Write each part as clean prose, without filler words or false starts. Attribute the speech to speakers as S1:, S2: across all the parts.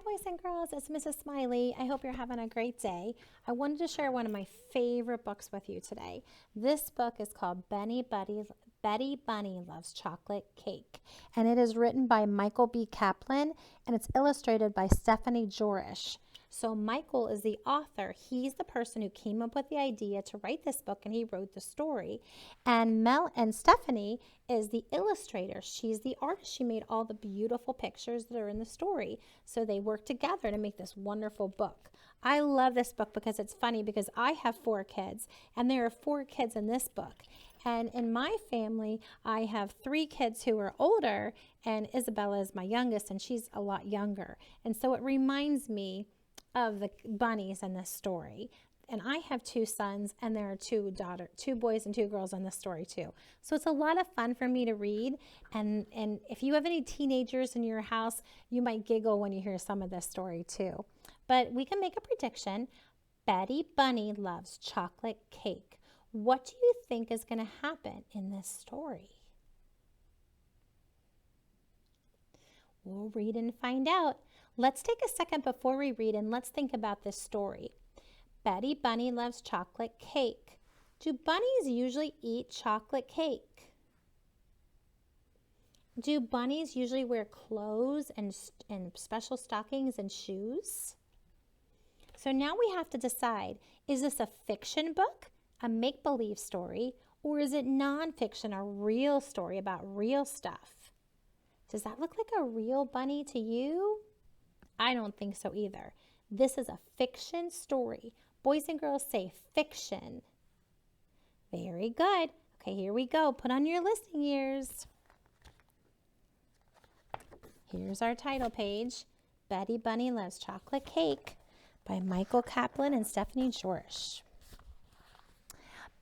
S1: boys and girls, it's Mrs. Smiley. I hope you're having a great day. I wanted to share one of my favorite books with you today. This book is called Betty Bunny Loves Chocolate Cake, and it is written by Michael B. Kaplan, and it's illustrated by Stephanie Jorish. So Michael is the author. He's the person who came up with the idea to write this book, and he wrote the story. And Stephanie is the illustrator. She's the artist. She made all the beautiful pictures that are in the story. So they worked together to make this wonderful book. I love this book because it's funny because I have 4 kids, and there are 4 kids in this book. And in my family, I have 3 kids who are older, and Isabella is my youngest, and she's a lot younger. And so it reminds me of the bunnies in this story. And I have 2 sons, and there are 2 boys and 2 girls in this story too. So it's a lot of fun for me to read. And if you have any teenagers in your house, you might giggle when you hear some of this story too. But we can make a prediction. Betty Bunny loves chocolate cake. What do you think is going to happen in this story? We'll read and find out. Let's take a second before we read and let's think about this story. Betty Bunny loves chocolate cake. Do bunnies usually eat chocolate cake? Do bunnies usually wear clothes and special stockings and shoes? So now we have to decide, is this a fiction book, a make-believe story, or is it nonfiction, a real story about real stuff? Does that look like a real bunny to you? I don't think so either. This is a fiction story. Boys and girls say fiction. Very good. Okay, here we go. Put on your listening ears. Here's our title page. Betty Bunny Loves Chocolate Cake by Michael Kaplan and Stephanie Jorish.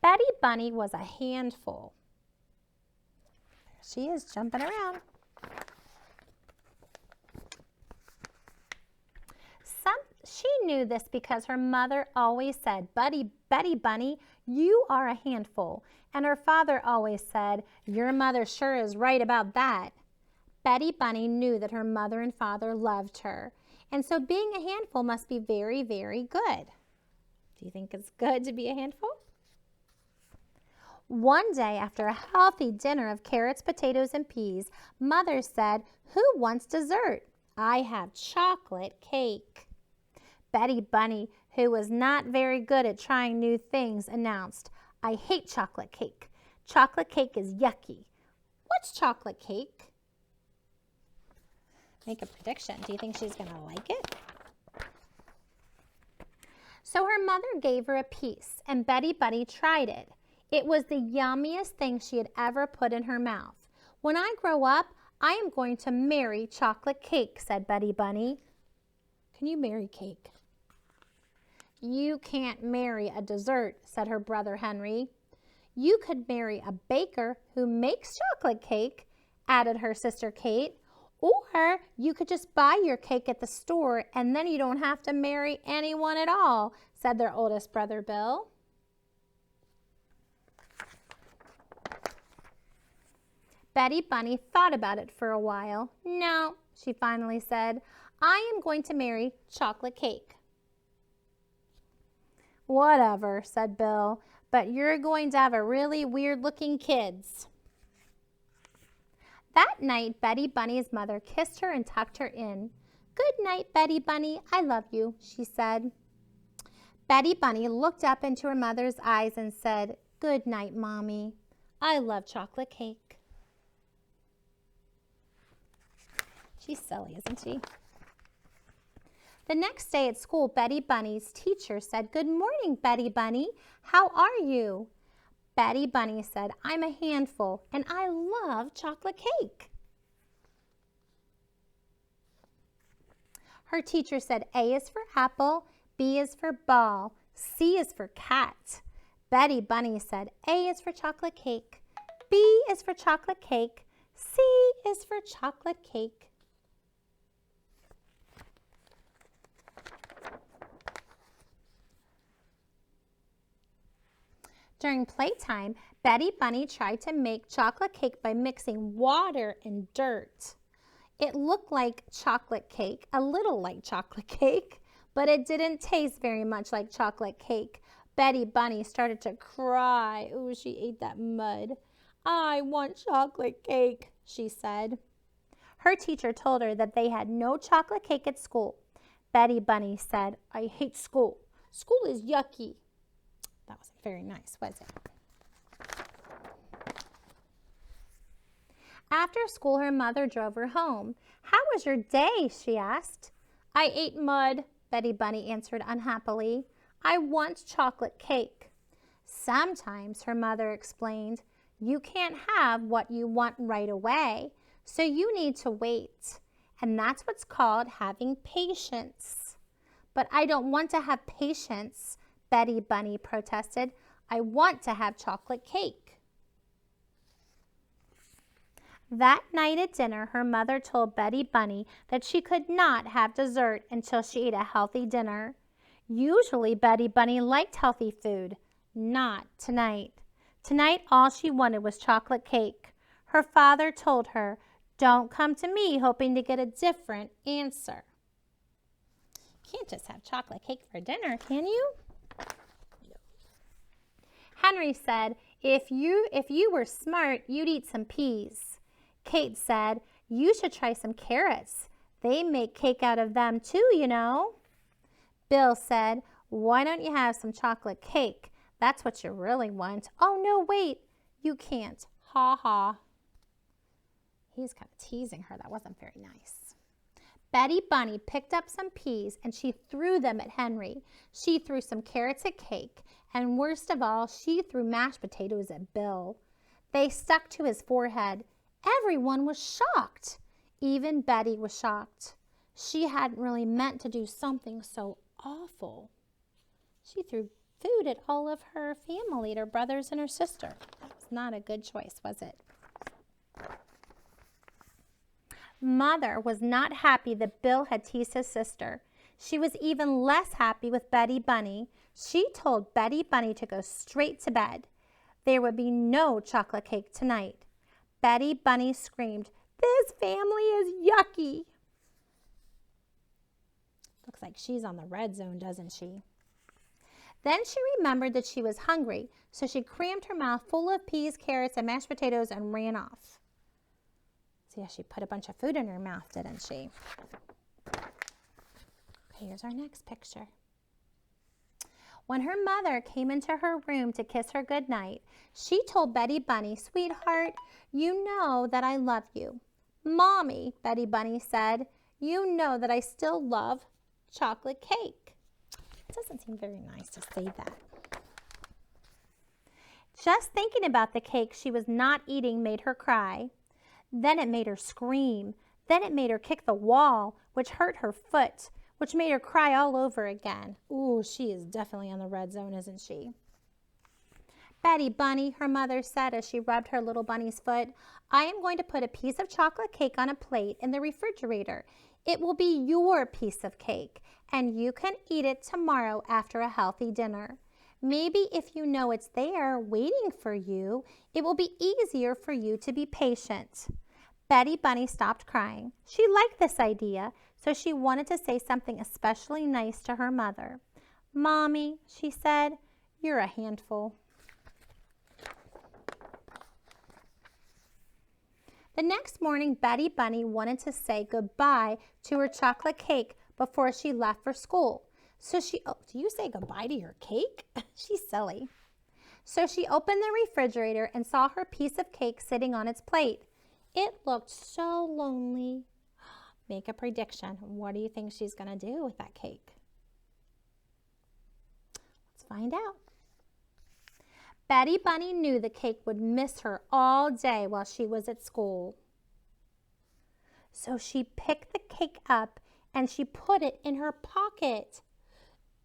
S1: Betty Bunny was a handful. There she is jumping around. She knew this because her mother always said, Betty Bunny, you are a handful. And her father always said, your mother sure is right about that. Betty Bunny knew that her mother and father loved her. And so being a handful must be very, very good. Do you think it's good to be a handful? One day, after a healthy dinner of carrots, potatoes, and peas, Mother said, who wants dessert? I have chocolate cake. Betty Bunny, who was not very good at trying new things, announced, I hate chocolate cake. Chocolate cake is yucky. What's chocolate cake? Make a prediction. Do you think she's going to like it? So her mother gave her a piece, and Betty Bunny tried it. It was the yummiest thing she had ever put in her mouth. When I grow up, I am going to marry chocolate cake, said Betty Bunny. Can you marry cake? You can't marry a dessert, said her brother Henry. You could marry a baker who makes chocolate cake, added her sister Kate. Or you could just buy your cake at the store and then you don't have to marry anyone at all, said their oldest brother Bill. Betty Bunny thought about it for a while. No, she finally said, I am going to marry chocolate cake. Whatever, said Bill, but you're going to have a really weird-looking kids. That night, Betty Bunny's mother kissed her and tucked her in. Good night, Betty Bunny. I love you, she said. Betty Bunny looked up into her mother's eyes and said, Good night, Mommy. I love chocolate cake. She's silly, isn't she? The next day at school, Betty Bunny's teacher said, Good morning, Betty Bunny. How are you? Betty Bunny said, I'm a handful, and I love chocolate cake. Her teacher said, A is for apple, B is for ball, C is for cat. Betty Bunny said, A is for chocolate cake, B is for chocolate cake, C is for chocolate cake. During playtime, Betty Bunny tried to make chocolate cake by mixing water and dirt. It looked like chocolate cake, a little like chocolate cake, but it didn't taste very much like chocolate cake. Betty Bunny started to cry. Ooh, she ate that mud. I want chocolate cake, she said. Her teacher told her that they had no chocolate cake at school. Betty Bunny said, I hate school. School is yucky. That wasn't very nice, was it? After school, her mother drove her home. How was your day? She asked. I ate mud, Betty Bunny answered unhappily. I want chocolate cake. Sometimes, her mother explained, you can't have what you want right away, so you need to wait. And that's what's called having patience. But I don't want to have patience, Betty Bunny protested. I want to have chocolate cake. That night at dinner, her mother told Betty Bunny that she could not have dessert until she ate a healthy dinner. Usually, Betty Bunny liked healthy food. Not tonight. Tonight, all she wanted was chocolate cake. Her father told her, don't come to me hoping to get a different answer. You can't just have chocolate cake for dinner, can you? No. Henry said, if you were smart, you'd eat some peas. Kate said, you should try some carrots. They make cake out of them too, you know. Bill said, why don't you have some chocolate cake? That's what you really want. Oh, no, wait, you can't. Ha ha. He's kind of teasing her. That wasn't very nice. Betty Bunny picked up some peas and she threw them at Henry. She threw some carrots at Cake, and worst of all, she threw mashed potatoes at Bill. They stuck to his forehead. Everyone was shocked. Even Betty was shocked. She hadn't really meant to do something so awful. She threw food at all of her family, her brothers and her sister. That was not a good choice, was it? Mother was not happy that Bill had teased his sister. She was even less happy with Betty Bunny. She told Betty Bunny to go straight to bed. There would be no chocolate cake tonight. Betty Bunny screamed, this family is yucky. Looks like she's on the red zone, doesn't she? Then she remembered that she was hungry, so she crammed her mouth full of peas, carrots, and mashed potatoes and ran off. See how she put a bunch of food in her mouth, didn't she? Okay, here's our next picture. When her mother came into her room to kiss her goodnight, she told Betty Bunny, sweetheart, you know that I love you. Mommy, Betty Bunny said, you know that I still love chocolate cake. It doesn't seem very nice to say that. Just thinking about the cake she was not eating made her cry. Then it made her scream. Then it made her kick the wall, which hurt her foot, which made her cry all over again. Ooh, she is definitely on the red zone, isn't she? Betty Bunny, her mother said as she rubbed her little bunny's foot, I am going to put a piece of chocolate cake on a plate in the refrigerator. It will be your piece of cake, and you can eat it tomorrow after a healthy dinner. Maybe if you know it's there waiting for you, it will be easier for you to be patient. Betty Bunny stopped crying. She liked this idea, so she wanted to say something especially nice to her mother. Mommy, she said, you're a handful. The next morning, Betty Bunny wanted to say goodbye to her chocolate cake before she left for school. So do you say goodbye to your cake? She's silly. So she opened the refrigerator and saw her piece of cake sitting on its plate. It looked so lonely. Make a prediction. What do you think she's going to do with that cake? Let's find out. Betty Bunny knew the cake would miss her all day while she was at school. So she picked the cake up and she put it in her pocket.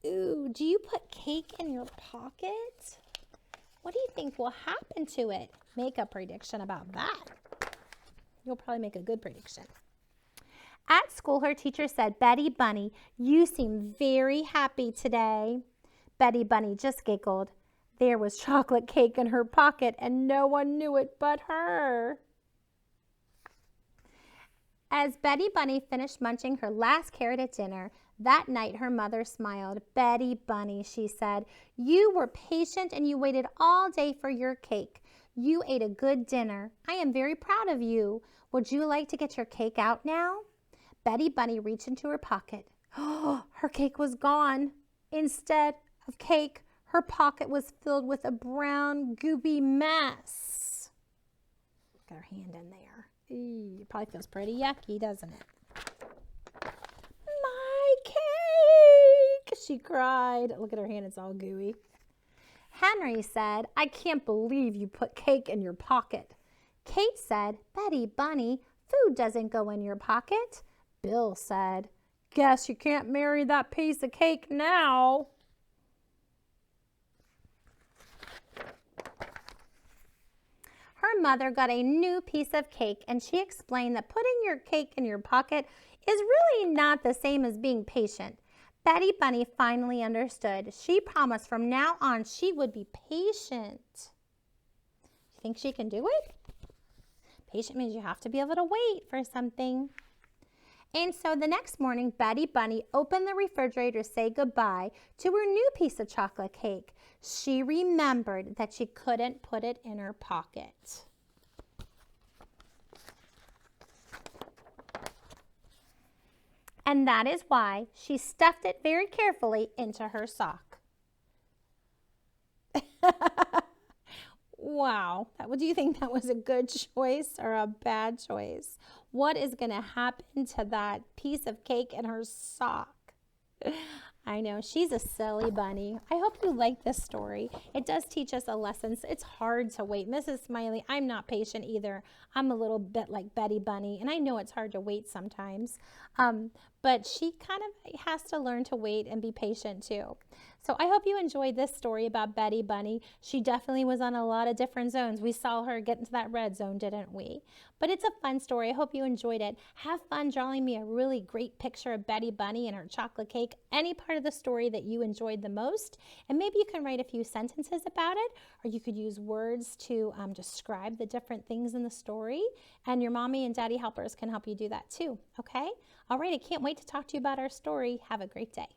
S1: Ooh, do you put cake in your pocket? What do you think will happen to it? Make a prediction about that. You'll probably make a good prediction. At school, her teacher said, Betty Bunny, you seem very happy today. Betty Bunny just giggled. There was chocolate cake in her pocket and no one knew it but her. As Betty Bunny finished munching her last carrot at dinner, that night her mother smiled. "Betty Bunny," she said, "you were patient and you waited all day for your cake. You ate a good dinner. I am very proud of you. Would you like to get your cake out now?" Betty Bunny reached into her pocket. Oh, her cake was gone. Instead of cake, her pocket was filled with a brown, gooey mess. Look at her hand in there. It probably feels pretty yucky, doesn't it? "My cake!" she cried. Look at her hand, it's all gooey. Henry said, "I can't believe you put cake in your pocket." Kate said, "Betty Bunny, food doesn't go in your pocket." Bill said, "Guess you can't marry that piece of cake now." Her mother got a new piece of cake and she explained that putting your cake in your pocket is really not the same as being patient. Betty Bunny finally understood. She promised from now on she would be patient. You think she can do it? Patient means you have to be able to wait for something. And so the next morning, Betty Bunny opened the refrigerator to say goodbye to her new piece of chocolate cake. She remembered that she couldn't put it in her pocket. And that is why she stuffed it very carefully into her sock. Wow, do you think that was a good choice or a bad choice? What is going to happen to that piece of cake in her sock? I know, she's a silly bunny. I hope you like this story. It does teach us a lesson. It's hard to wait. Mrs. Smiley, I'm not patient either. I'm a little bit like Betty Bunny, and I know it's hard to wait sometimes. But she kind of has to learn to wait and be patient too. So I hope you enjoyed this story about Betty Bunny. She definitely was on a lot of different zones. We saw her get into that red zone, didn't we? But it's a fun story. I hope you enjoyed it. Have fun drawing me a really great picture of Betty Bunny and her chocolate cake, any part of the story that you enjoyed the most. And maybe you can write a few sentences about it, or you could use words to describe the different things in the story. And your mommy and daddy helpers can help you do that too, okay? All right, I can't wait to talk to you about our story. Have a great day.